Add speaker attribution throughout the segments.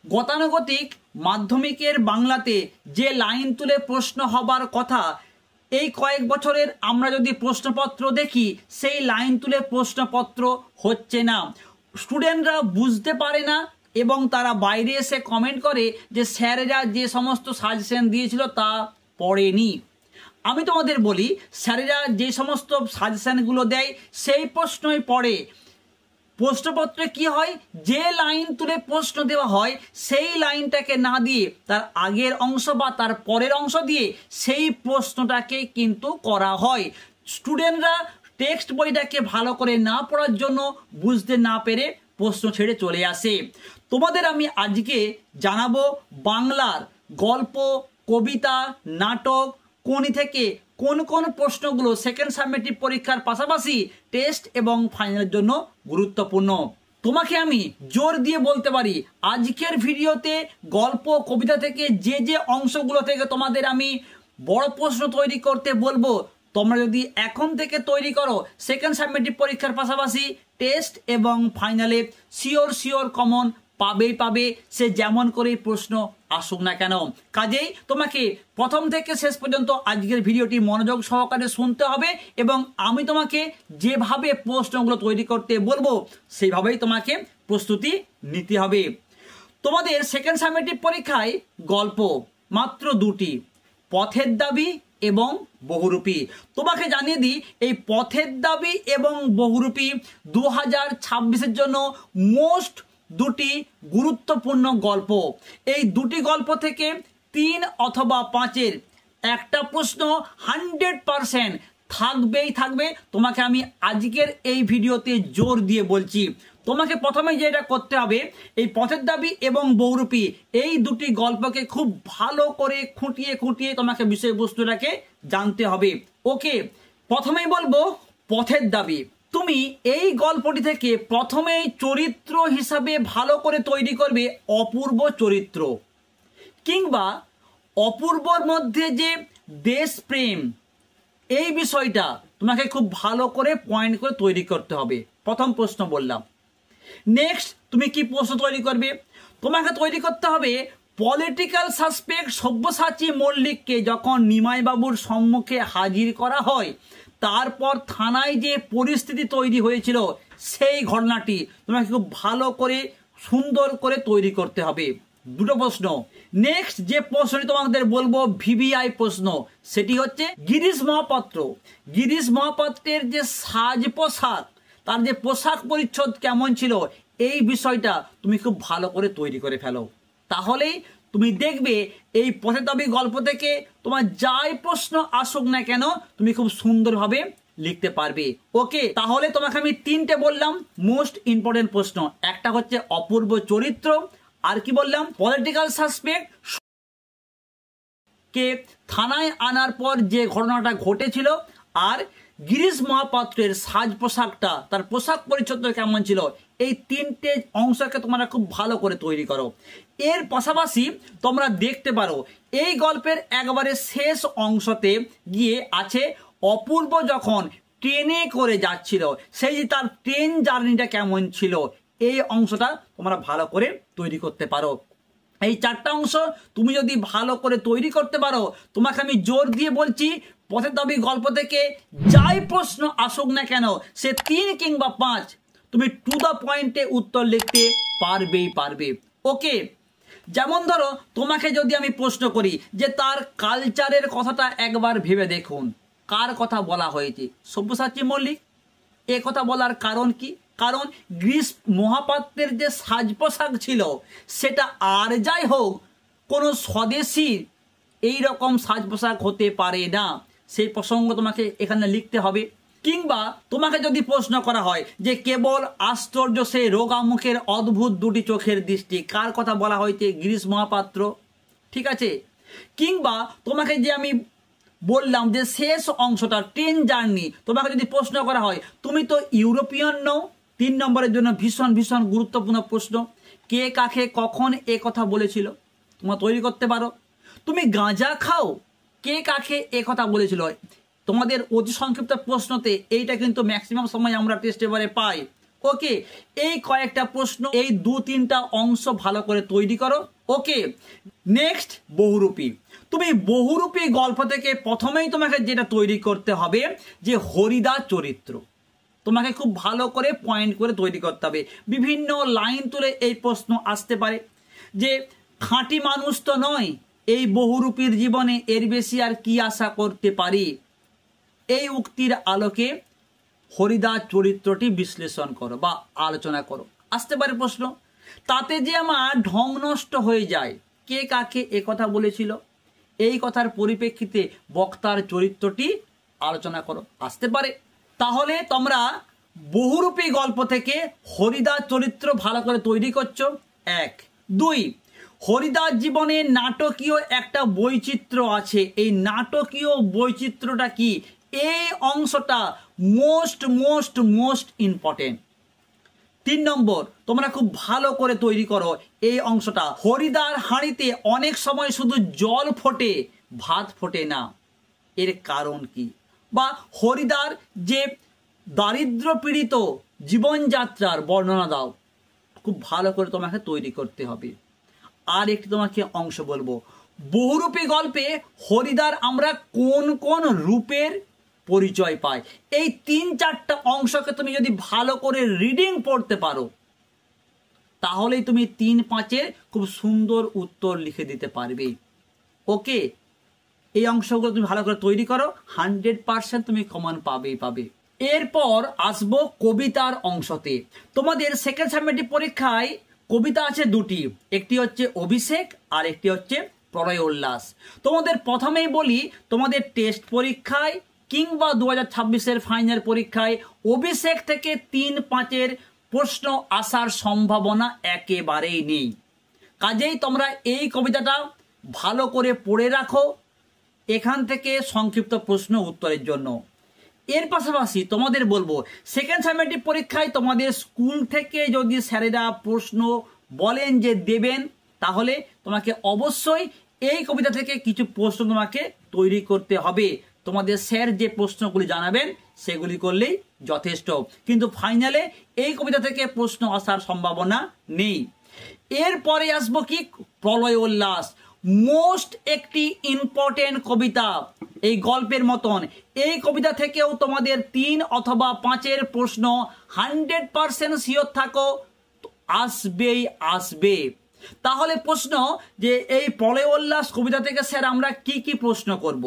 Speaker 1: গতানুগতিক মাধ্যমিকের বাংলাতে যে লাইন তুলে প্রশ্ন হবার কথা, এই কয়েক বছরের আমরা যদি প্রশ্নপত্র দেখি সেই লাইন তুলে প্রশ্নপত্র হচ্ছে না। স্টুডেন্টরা বুঝতে পারে না এবং তারা বাইরে এসে কমেন্ট করে যে স্যারেরা যে সমস্ত সাজেশন দিয়েছিল তা পড়েনি। আমি তোমাদের বলি, স্যারেরা যে সমস্ত সাজেশনগুলো দেয় সেই প্রশ্নই পড়ে। প্রশ্নপত্রে কি হয়, যে লাইন তুলে প্রশ্ন দেওয়া হয় সেই লাইনটাকে না দিয়ে তার আগের অংশ বা তার পরের অংশ দিয়ে সেই প্রশ্নটাকে কিন্তু করা হয়। স্টুডেন্টরা টেক্সট বইটাকে ভালো করে না পড়ার জন্য বুঝতে না পেরে প্রশ্ন ছেড়ে চলে আসে। তোমাদের আমি আজকে জানাবো বাংলার গল্প, কবিতা, নাটক কোনি থেকে কোন কোন প্রশ্নগুলো সেকেন্ড সাবমেটিভ পরীক্ষার পাশাপাশি টেস্ট এবং ফাইনালের জন্য গুরুত্বপূর্ণ। তোমাকে আমি জোর দিয়ে বলতে পারি, আজকের ভিডিওতে গল্প, কবিতা থেকে যে যে অংশগুলো থেকে তোমাদের আমি বড় প্রশ্ন তৈরি করতে বলবো, তোমরা যদি এখন থেকে তৈরি করো সেকেন্ড সাবমেটিভ পরীক্ষার পাশাপাশি টেস্ট এবং ফাইনালে শিওর কমন পাবে, সে যেমন করেই প্রশ্ন আসুক না কেন। কাজেই তোমাকে প্রথম থেকে শেষ পর্যন্ত আজকের ভিডিওটি মনোযোগ সহকারে শুনতে হবে এবং আমি তোমাকে যেভাবে প্রশ্নগুলো তৈরি করতে বলবো সেইভাবেই তোমাকে প্রস্তুতি নিতে হবে। তোমাদের সেকেন্ড সাবমেটিভ পরীক্ষায় গল্প মাত্র দুটি, পথের দাবি এবং বহুরূপী। তোমাকে জানিয়ে দিই, এই পথের দাবি এবং বহুরূপী 2026-এর জন্য মোস্ট দুটি গুরুত্বপূর্ণ গল্প। এই দুটি গল্প থেকে 3 অথবা 5-এর একটা প্রশ্ন 100% থাকবে। তোমাকে আমি আজকের এই ভিডিওতে জোর দিয়ে বলছি। তোমাকে প্রথমে যেটা করতে হবে, এই পথের দাবি এবং বহুরূপী এই দুটি গল্পকে খুব ভালো করে খুঁটিয়ে তোমাকে বিষয়বস্তুটাকে জানতে হবে। ওকে, প্রথমেই বলবো পথের দাবি। তুমি এই গল্পটি থেকে প্রথমেই চরিত্র হিসাবে ভালো করে তৈরি করবে অপূর্ব চরিত্র, কিংবা অপূর্বর মধ্যে যে দেশপ্রেম, এই বিষয়টা তোমাকে খুব ভালো করে পয়েন্ট করে তৈরি করতে হবে। প্রথম প্রশ্ন বললাম। নেক্সট তুমি কি প্রশ্ন তৈরি করবে, তোমাকে তৈরি করতে হবে পলিটিক্যাল সাসপেক্ট সব্যসাচী মল্লিককে যখন নিমাইবাবুর সম্মুখে হাজির করা হয়, তারপর থানায় যে পরিস্থিতি তৈরি হয়েছিল সেই ঘটনাটি তোমাকে খুব ভালো করে সুন্দর করে তৈরি করতে হবে। দুটো প্রশ্ন। নেক্সট যে প্রশ্নটি তোমাদের বলবো ভিভিআই প্রশ্ন, সেটি হচ্ছে গিরিশ মহাপাত্রের যে সাজ পোশাক, তার যে পোশাক পরিচ্ছদ কেমন ছিল, এই বিষয়টা তুমি খুব ভালো করে তৈরি করে ফেলো। তাহলেই তুমি দেখবে এই পথের দাবি গল্প থেকে তোমার যাই প্রশ্ন আসুক না কেন তুমি খুব সুন্দরভাবে লিখতে পারবে। ওকে, তাহলে তোমাকে আমি 3টে বললাম মোস্ট ইম্পর্টেন্ট প্রশ্ন। একটা হচ্ছে অপূর্ব চরিত্র, আর কি বললাম, পলিটিক্যাল সাসপেক্ট কে থানায় আনার পর যে ঘটনাটা ঘটেছিল, আর গিরিশ মহাপাত্রের সাজ পোশাকটা, তার পোশাক পরিচ্ছদ কেমন ছিল, এই 3টে অংশকে তোমরা খুব ভালো করে তৈরি করো। এর পাশাপাশি তোমরা দেখতে পারো এই গল্পের একবারে শেষ অংশতে গিয়ে আছে অপূর্ব যখন ট্রেনে করে যাচ্ছিল, সেই যে তার ট্রেন জার্নিটা কেমন ছিল, এই অংশটা তোমরা ভালো করে তৈরি করতে পারো। এই 4টা অংশ তুমি যদি ভালো করে তৈরি করতে পারো, তোমাকে আমি জোর দিয়ে বলছি পথের দাবি গল্প থেকে যাই প্রশ্ন আসুক না কেন, সে 3 কিংবা 5 তুমি টু দ্য পয়েন্টে উত্তর লিখতে পারবে। ওকে, যেমন ধরো তোমাকে যদি আমি প্রশ্ন করি যে তার কালচারের কথাটা একবার ভেবে দেখুন, কার কথা বলা হয়েছে? সব্যসাচী মল্লিক। এ কথা বলার কারণ কি? কারণ গিরিশ মহাপাত্রের যে সাজ পোশাক ছিল সেটা আর যাই হোক কোনো স্বদেশী এই রকম সাজ পোশাক হতে পারে না, সেই প্রসঙ্গ তোমাকে এখানে লিখতে হবে। কিংবা তোমাকে যদি প্রশ্ন করা হয় যে কেবল আশ্চর্য সেই রোগা মুখের অদ্ভুত দুটি চোখের দৃষ্টি, কার কথা বলা হয়েছে? গিরিশ মহাপাত্র। ঠিক আছে। কিংবা তোমাকে যে আমি বললাম যে শেষ অংশটা ট্রেন জার্নি, তোমাকে যদি প্রশ্ন করা হয় তুমি তো ইউরোপিয়ান নও, 3 নম্বরের জন্য ভীষণ গুরুত্বপূর্ণ প্রশ্ন, কে কাকে কখন এ কথা বলেছিল, তোমরা তৈরি করতে পারো। তুমি গাঁজা খাও, কে কাকে এ কথা বলেছিল। তোমাদের অতি সংক্ষিপ্ত প্রশ্নতে এইটা কিন্তু ম্যাক্সিমাম সময় আমরা টেস্ট পেপারে পাই। ওকে, এই কয়েকটা প্রশ্ন, এই 2-3টা অংশ ভালো করে তৈরি করো। ওকে, নেক্সট বহুরূপী। তুমি বহুরূপী গল্প থেকে প্রথমেই তোমাকে যেটা তৈরি করতে হবে যে হরিদা চরিত্র, তোমাকে খুব ভালো করে পয়েন্ট করে তৈরি করতে হবে। বিভিন্ন লাইন তুলে এই প্রশ্ন আসতে পারে যে খাঁটি মানুষ তো নয়, এই বহুরূপীর জীবনে এর বেশি আর কি আশা করতে পারি। এই উক্তির আলোকে হরিদা চরিত্রটি বিশ্লেষণ করো বা আলোচনা করো। আসতে পারে প্রশ্ন, তাতে যে আমার ঢং নষ্ট হয়ে যায়, কে কাকে এ কথা বলেছিল, এই কথার পরিপ্রেক্ষিতে বক্তার চরিত্রটি আলোচনা করো। আসতে পারে। তাহলে তোমরা বহুরূপী গল্প থেকে হরিদার চরিত্র ভালো করে তৈরি করছো। 1, 2, হরিদার জীবনে নাটকীয় একটা বৈচিত্র্য আছে। এই নাটকীয় বৈচিত্র্যটা কি, এই অংশটা মোস্ট ইম্পর্টেন্ট। 3 নম্বর, তোমরা খুব ভালো করে তৈরি করো এই অংশটা। হরিদার হাঁড়িতে অনেক সময় শুধু জল ফোটে, ভাত ফোটে না, এর কারণ কি? বা হরিদার যে দারিদ্র পীড়িত জীবনযাত্রার বর্ণনা দাও, খুব ভালো করে তোমাকে তৈরি করতে হবে। আর একটি তোমাকে অংশ বলবো, বহুরূপী গল্পে হরিদার আমরা কোন কোন রূপের পরিচয় পাই। এই 3-4টা অংশকে তুমি যদি ভালো করে রিডিং পড়তে পারো, তাহলেই তুমি 3-5-এর খুব সুন্দর উত্তর লিখে দিতে পারবে। ওকে, এই অংশগুলো তুমি ভালো করে তৈরি করো, 100% তুমি কমন পাবে। এরপর আসবো কবিতার অংশতে। তোমাদের সেকেন্ড সাবজেক্টিভ পরীক্ষায় কবিতা আছে 2টি, একটি হচ্ছে অভিষেক আর একটি হচ্ছে প্রলয় উল্লাস। তোমাদের প্রথমেই বলি, তোমাদের টেস্ট পরীক্ষায় কিংবা 2026-এর ফাইনাল পরীক্ষায় অভিষেক থেকে 3-5-এর প্রশ্ন আসার সম্ভাবনা একেবারেই নেই। কাজেই তোমরা এই কবিতাটা ভালো করে পড়ে রাখো এখান থেকে সংক্ষিপ্ত প্রশ্ন উত্তরের জন্য। এর পাশাপাশি তোমাদের বলবো, সেকেন্ড সাবজেক্টিভ পরীক্ষায় তোমাদের স্কুল থেকে যদি স্যারেরা প্রশ্ন বলেন যে দেবেন, তাহলে তোমাকে অবশ্যই এই কবিতা থেকে কিছু প্রশ্ন তোমাকে তৈরি করতে হবে। তোমাদের স্যার যে প্রশ্নগুলি জানাবেন সেগুলি করলেই যথেষ্ট, কিন্তু ফাইনালে এই কবিতা থেকে প্রশ্ন আসার সম্ভাবনা নেই। এরপরে আসবো কি, প্রলয় উল্লাস, মোস্ট একটি ইম্পর্টেন্ট কবিতা এই গল্পের মতন। এই কবিতা থেকেও তোমাদের 3 অথবা 5-এর প্রশ্ন 100% শিওর থাকো আসবে। তাহলে প্রশ্ন যে এই প্রলয় উল্লাস কবিতা থেকে স্যার আমরা কি কি প্রশ্ন করব,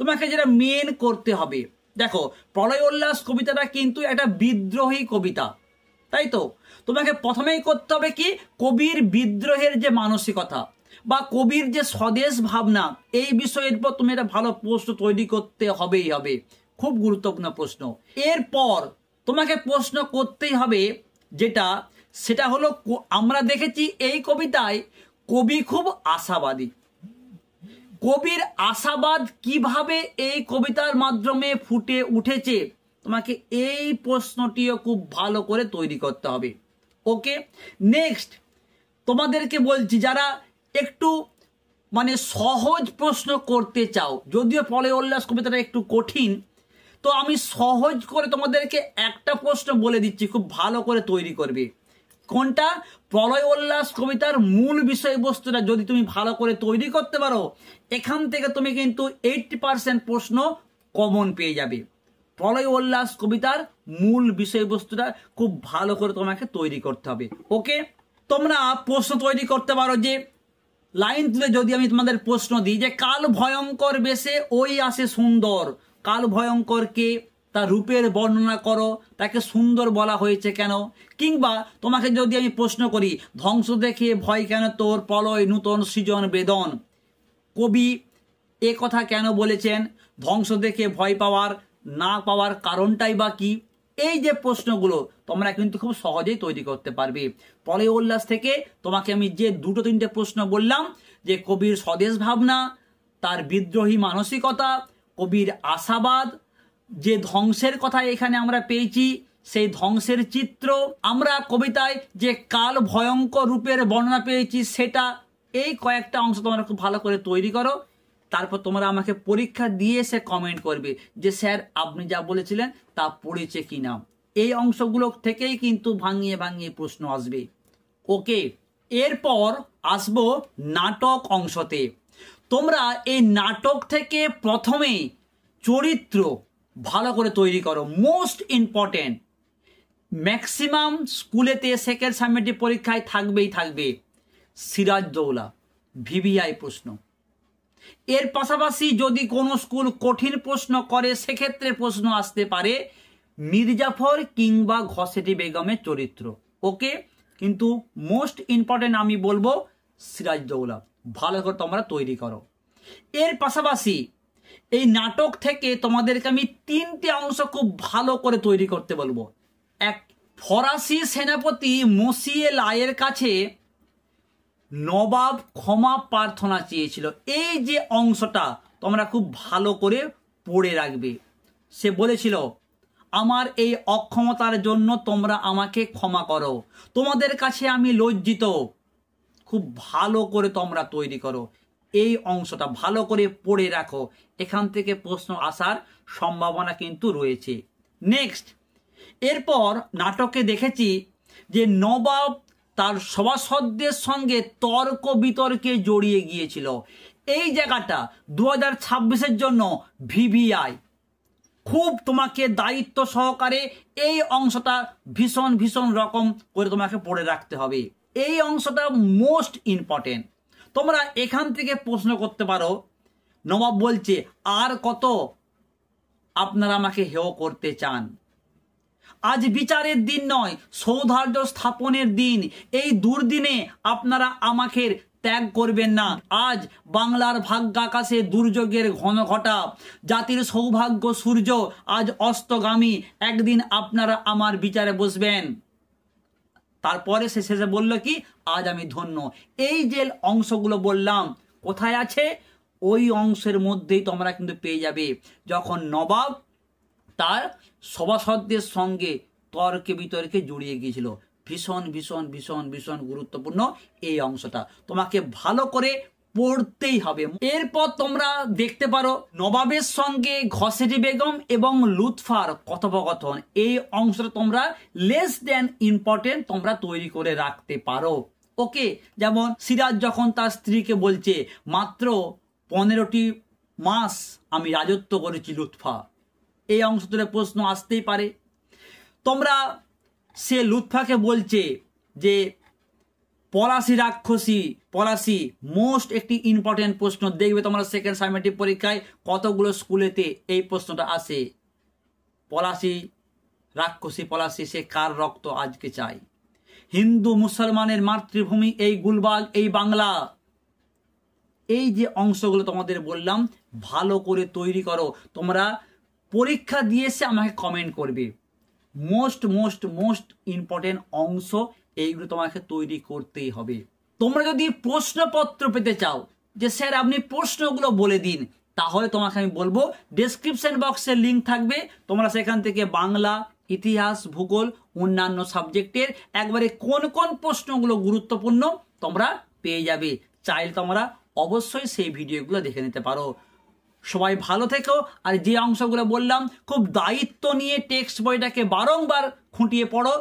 Speaker 1: তোমাকে যেটা মেন করতে হবে, দেখো প্রলয় উল্লাস কবিতাটা কিন্তু একটা বিদ্রোহী কবিতা, তাই তো? তোমাকে প্রথমেই করতে হবে কি, কবির বিদ্রোহের যে মানসিকতা বা কবির যে স্বদেশ ভাবনা, এই বিষয়ের উপর তুমি একটা ভালো প্রশ্ন তৈরি করতে হবে, খুব গুরুত্বপূর্ণ প্রশ্ন। এরপর তোমাকে প্রশ্ন করতেই হবে সেটা হলো, আমরা দেখেছি এই কবিতায় কবি খুব আশাবাদী। কবির আশাবাদ কিভাবে এই কবিতার মাধ্যমে ফুটে উঠেছে, তোমাকে এই প্রশ্নটিও খুব ভালো করে তৈরি করতে হবে। ওকে, নেক্সট তোমাদেরকে বলছি, যারা একটু সহজ প্রশ্ন করতে চাও, যদিও প্রলয় উল্লাস কবিতাটা একটু কঠিন, তো আমি সহজ করে তোমাদেরকে একটা প্রশ্ন বলে দিচ্ছি, খুব ভালো করে তৈরি করবে। কোনটা? প্রলয় উল্লাস কবিতার মূল বিষয়বস্তুটা যদি তুমি ভালো করে তৈরি করতে পারো, এখান থেকে তুমি কিন্তু 80% প্রশ্ন কমন পেয়ে যাবে। প্রলয় উল্লাস কবিতার মূল বিষয়বস্তুটা খুব ভালো করে তোমাকে তৈরি করতে হবে। ওকে, তোমরা প্রশ্ন তৈরি করতে পারো যে লাইন তুলে যদি আমি তোমাদের প্রশ্ন দিই যে কাল ভয়ঙ্কর বেশে ওই আসে সুন্দর, কাল ভয়ঙ্করকে তার রূপের বর্ণনা করো, তাকে সুন্দর বলা হয়েছে কেন? কিংবা তোমাকে যদি আমি প্রশ্ন করি, ধ্বংস দেখে ভয় কেন তোর, প্রলয় নূতন সৃজন বেদন, কবি এ কথা কেন বলেছেন? ধ্বংস দেখে ভয় না পাওয়ার কারণটাই বা কি? এই যে প্রশ্নগুলো তোমরা কিন্তু খুব সহজেই তৈরি করতে পারবে। প্রলয় উল্লাস থেকে তোমাকে আমি যে 2-3টে প্রশ্ন বললাম, যে কবির স্বদেশ ভাবনা, তার বিদ্রোহী মানসিকতা, কবির আশাবাদ, যে ধ্বংসের কথা এখানে আমরা পেয়েছি সেই ধ্বংসের চিত্র, আমরা কবিতায় যে কাল ভয়ঙ্কর রূপের বর্ণনা পেয়েছি সেটা, এই কয়েকটা অংশ তোমরা খুব ভালো করে তৈরি করো। তারপর তোমরা আমাকে পরীক্ষা দিয়ে এসে কমেন্ট করবে যে স্যার আপনি যা বলেছিলেন তা পড়েছে কিনা। এই অংশগুলো থেকেই কিন্তু ভাঙিয়ে ভাঙিয়ে প্রশ্ন আসবে। ওকে, এরপর আসবো নাটক অংশতে। তোমরা এই নাটক থেকে প্রথমে চরিত্র ভালো করে তৈরি করো, মোস্ট ইম্পর্টেন্ট। ম্যাক্সিমাম স্কুলেতে সেকেন্ড সাবমিটিভ পরীক্ষায় থাকবে সিরাজদৌল্লা ভিভিআই প্রশ্ন। এর পাশাপাশি যদি কোনো স্কুল কঠিন প্রশ্ন করে সেক্ষেত্রে প্রশ্ন আসতে পারে মির্জাফর কিংবা ঘসেটি বেগমের চরিত্র। ওকে, কিন্তু মোস্ট ইম্পর্টেন্ট আমি বলবো সিরাজদৌল্লা, ভালো করে তোমরা তৈরি করো। এর পাশাপাশি এই নাটক থেকে তোমাদেরকে আমি 3টে অংশ খুব ভালো করে তৈরি করতে বলবো। এক, ফরাসি সেনাপতি মসিয়ে লায়ের কাছে নবাব ক্ষমা প্রার্থনা চেয়েছিল। এই যে অংশটা তোমরা খুব ভালো করে পড়ে রাখবে। সে বলেছিল, আমার এই অক্ষমতার জন্য তোমরা আমাকে ক্ষমা করো, তোমাদের কাছে আমি লজ্জিত। খুব ভালো করে তোমরা তৈরি করো, এই অংশটা ভালো করে পড়ে রাখো, এখান থেকে প্রশ্ন আসার সম্ভাবনা কিন্তু রয়েছে। নেক্সট, এরপর নাটকে দেখেছি যে নবাব তার সভাসদদের সঙ্গে তর্ক বিতর্কে জড়িয়ে গিয়েছিল। এই জায়গাটা 2026-এর জন্য ভিভিআই খুব তোমাকে দায়িত্ব সহকারে এই অংশটা ভীষণ ভীষণ রকম করে তোমাকে পড়ে রাখতে হবে। এই অংশটা মোস্ট ইম্পর্টেন্ট। তোমরা এখান থেকে প্রশ্ন করতে পারো, নবাব বলছে আর কত আপনারা আমাকে হেয় করতে চান? আজ বিচারের দিন নয়, সৌহার্দ্য স্থাপনের দিন। এই দুর্দিনে আপনারা আমাকে ত্যাগ করবেন না। আজ বাংলার ভাগ্যাকাশে দুর্যোগের ঘন ঘটা, জাতির সৌভাগ্য সূর্য আজ অস্তগামী। একদিন আপনারা আমার বিচারে বসবেন। তারপরে সে শেষে বলল কি, আজ আমি ধন্য। এই যে অংশগুলো বললাম কোথায় আছে, ওই অংশের মধ্যেই তোমরা কিন্তু পেয়ে যাবে যখন নবাব তার সভাসদদের সঙ্গে তর্কে বিতর্কে জড়িয়ে গিয়েছিল। ভীষণ ভীষণ ভীষণ ভীষণ গুরুত্বপূর্ণ এই অংশটা, তোমাকে ভালো করে পড়তেই হবে। এরপর তোমরা দেখতে পারো নবাবের সঙ্গে ঘসেটি বেগম এবং লুৎফার কথোপকথন। এই অংশটা তোমরা লেস দেন ইম্পর্টেন্ট তোমরা তৈরি করে রাখতে পারো। ওকে, যেমন সিরাজ যখন তার স্ত্রীকে বলছে মাত্র 15টি মাস আমি রাজত্ব করেছি লুৎফা, এই অংশ ধরে প্রশ্ন আসতেই পারে। তোমরা সে লুৎফাকে বলছে যে পলাশি রাক্ষসী, পলাশি মোস্ট একটি ইম্পর্টেন্ট প্রশ্ন। দেখবে তোমরা সেকেন্ড সাবমিটিভ পরীক্ষায় কতগুলো স্কুলেতে এই প্রশ্নটা আসে। পলাশি রাক্ষসী, পলাশি সে কার রক্ত আজকে চাই? হিন্দু মুসলমানের মাতৃভূমি এই গুলবাগ, এই বাংলা। এই যে অংশগুলো তোমাদের বললাম ভালো করে তৈরি করো। তোমরা পরীক্ষা দিয়েছে আমাকে কমেন্ট করবে। মোস্ট মোস্ট মোস্ট ইম্পর্টেন্ট অংশ এইগুলো তোমাকে তৈরি করতেই হবে। তোমরা যদি প্রশ্নপত্র পেতে চাও যে স্যার আপনি প্রশ্নগুলো বলে দিন, তাহলে তোমাকে আমি বলবো ডেসক্রিপশন বক্সে লিঙ্ক থাকবে, তোমরা সেখান থেকে বাংলা, ইতিহাস, ভূগোল, অন্যান্য সাবজেক্টের একবারে কোন কোন প্রশ্নগুলো গুরুত্বপূর্ণ তোমরা পেয়ে যাবে। চাইলে তোমরা অবশ্যই সেই ভিডিওগুলো দেখে নিতে পারো। সবাই ভালো থেকো। আর যে অংশগুলো বললাম খুব দায়িত্ব নিয়ে টেক্সট বইটাকে বারংবার খুঁটিয়ে পড়ো।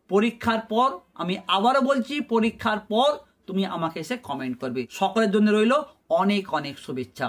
Speaker 1: পরীক্ষার পর আমি আবারও বলছি, পরীক্ষার পর তুমি আমাকে এসে কমেন্ট করবে। সকলের জন্য রইল অনেক অনেক শুভেচ্ছা।